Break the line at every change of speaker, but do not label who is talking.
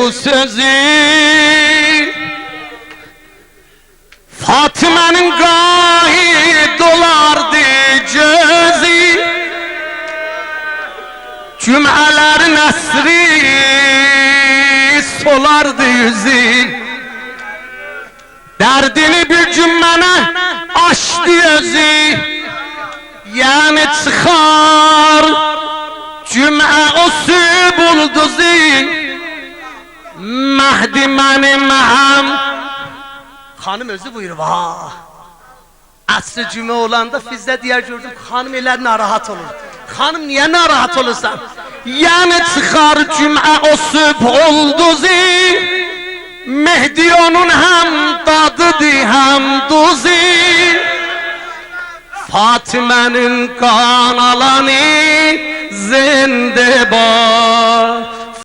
bu sözü, Fatime'nin gahi dolardı gözü, cümleler nesri solardı yüzü. Derdini bir cümlene açtı özü, yani çıkar cümle o su bulduzu. Mehdi benim hem. Hanım özü buyur vah. Aslı cümle olanda Fizde diğer gördüm, hanım elə narahat olur. Hanım niye narahat olursan? Yani çıkar cümle o süb olduzu. Mehdi onun hem dadıdı hem duzu. Fatime'nin kan alanı zinde var.